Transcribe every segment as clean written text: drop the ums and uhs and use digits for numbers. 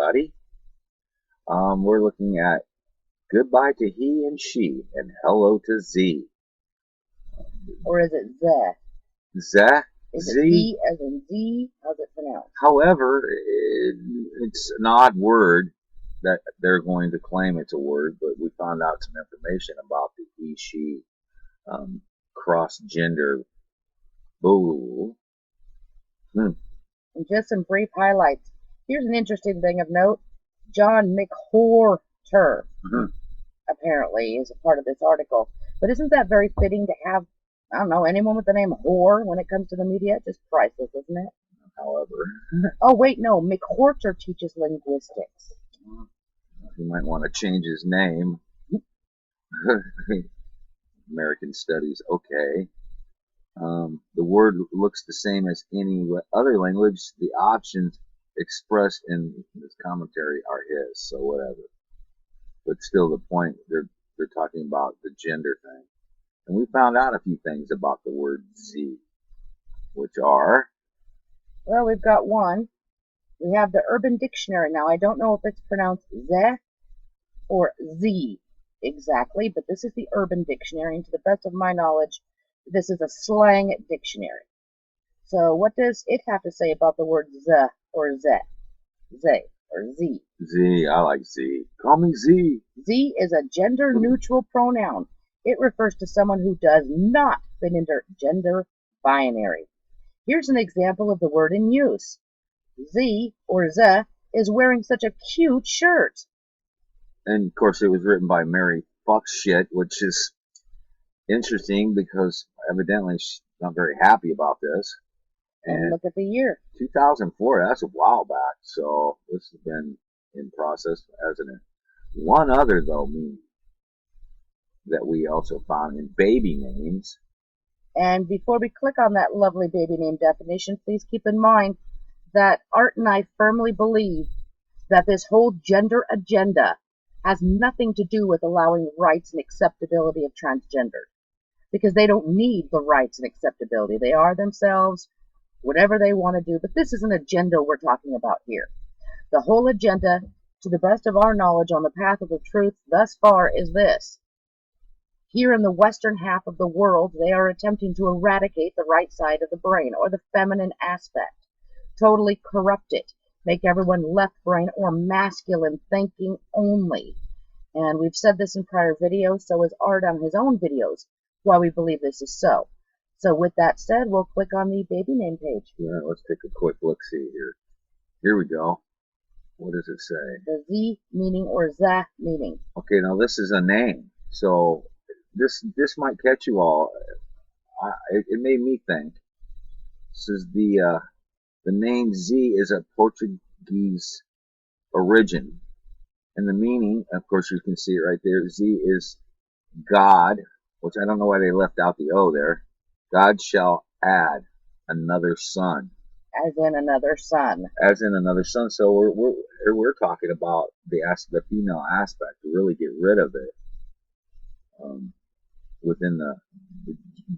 everybody. We're looking at goodbye to he and she and hello to Z. Or is it the? Z? Is Z? it Z as in Z? How's it pronounced? However, it's an odd word that they're going to claim it's a word, but we found out some information about the he, she, cross-gender bull. And just some brief highlights. Here's an interesting thing of note. John McWhorter, apparently, is a part of this article. But isn't that very fitting to have, I don't know, anyone with the name whore when it comes to the media? Just priceless, isn't it? However. Oh, wait, no. McWhorter teaches linguistics. He might want to change his name. American Studies, okay. The word looks the same as any other language. The options expressed in this commentary are his, so whatever. But still, the point, they're talking about the gender thing. And we found out a few things about the word Z, which are... Well, we've got one. We have the Urban Dictionary. Now, I don't know if it's pronounced ze or Z exactly, but this is the Urban Dictionary, and to the best of my knowledge, this is a slang dictionary. So what does it have to say about the word z or ze? Ze or Z? Z, I like Z. Call me Z. Z is a gender-neutral pronoun. It refers to someone who does not fit into gender binary. Here's an example of the word in use. Z or ze is wearing such a cute shirt. And of course, it was written by Mary Fuckshit, which is interesting because evidently she's not very happy about this. And look at the year. 2004, that's a while back. So this has been in process, hasn't it? One other, though, meaning that we also found in baby names. And before we click on that lovely baby name definition, please keep in mind that Art and I firmly believe that this whole gender agenda has nothing to do with allowing rights and acceptability of transgender, because they don't need the rights and acceptability. They are themselves, whatever they want to do. But this is an agenda we're talking about here. The whole agenda, to the best of our knowledge on the path of the truth thus far, is this. Here in the western half of the world, they are attempting to eradicate the right side of the brain, or the feminine aspect, totally corrupt it, make everyone left brain or masculine thinking only. And we've said this in prior videos, so has Art on his own videos, why we believe this is so. So with that said, we'll click on the baby name page. Yeah, let's take a quick look-see here. Here we go. What does it say? The Z meaning or za meaning. Okay, now this is a name. So this might catch you all. It made me think. This is the name Z is a Portuguese origin. And the meaning, of course, you can see it right there. Z is God, which I don't know why they left out the O there. God shall add another son. As in another son. As in another son. So we're talking about the female aspect, to really get rid of it within the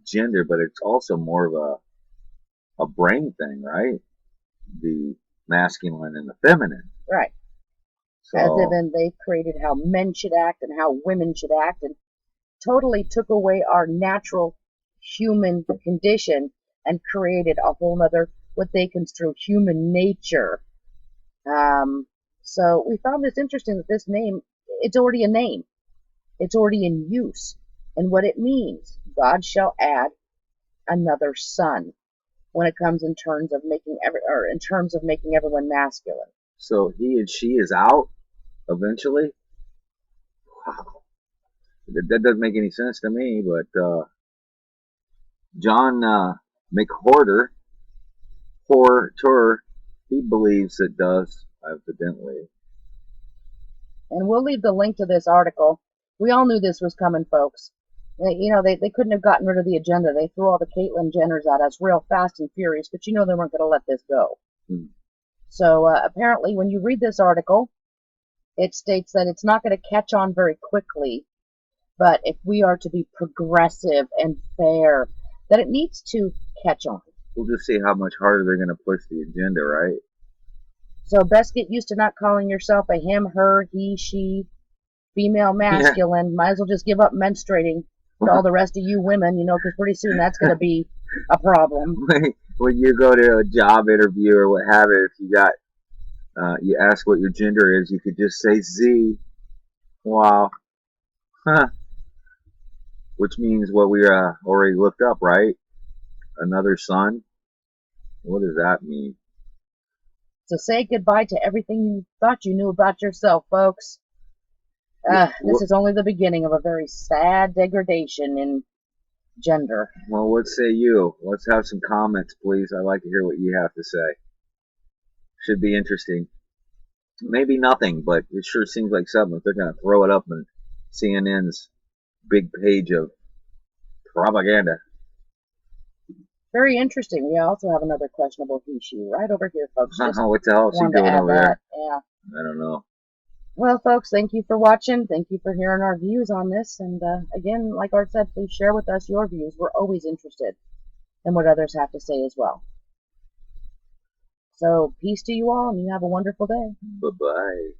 gender, but it's also more of a brain thing, right? The masculine and the feminine. Right. So, as if they created how men should act and how women should act, and totally took away our natural human condition and created a whole nother, what they construe human nature. So we found this interesting that this name, it's already a name. It's already in use. And what it means, God shall add another son, when it comes in terms of making everyone masculine. So he and she is out eventually? Wow. That doesn't make any sense to me, but John McWhorter, he believes it does, evidently. And we'll leave the link to this article. We all knew this was coming, folks. They couldn't have gotten rid of the agenda. They threw all the Caitlyn Jenners at us real fast and furious, but they weren't going to let this go. So apparently when you read this article, it states that it's not going to catch on very quickly, but if we are to be progressive and fair, that it needs to catch on. We'll just see how much harder they're going to push the agenda, right? So best get used to not calling yourself a him, her, he, she, female, Yeah. masculine. Might as well just give up menstruating to all the rest of you women, because pretty soon that's going to be a problem. When you go to a job interview or what have it, if you ask what your gender is, you could just say Z. Wow. Huh. Which means what we already looked up, right? Another son. What does that mean? So say goodbye to everything you thought you knew about yourself, folks. This is only the beginning of a very sad degradation in gender. Well, what say you? Let's have some comments, please. I'd like to hear what you have to say. Should be interesting. Maybe nothing, but it sure seems like something. If they're going to throw it up in CNN's big page of propaganda. Very interesting. We also have another questionable he, she right over here, folks. Just What the hell is he wanted to doing add over that. there? Yeah. I don't know. Well, folks, thank you for watching. Thank you for hearing our views on this. And again, like Art said, please share with us your views. We're always interested in what others have to say as well. So peace to you all, and you have a wonderful day. Bye-bye.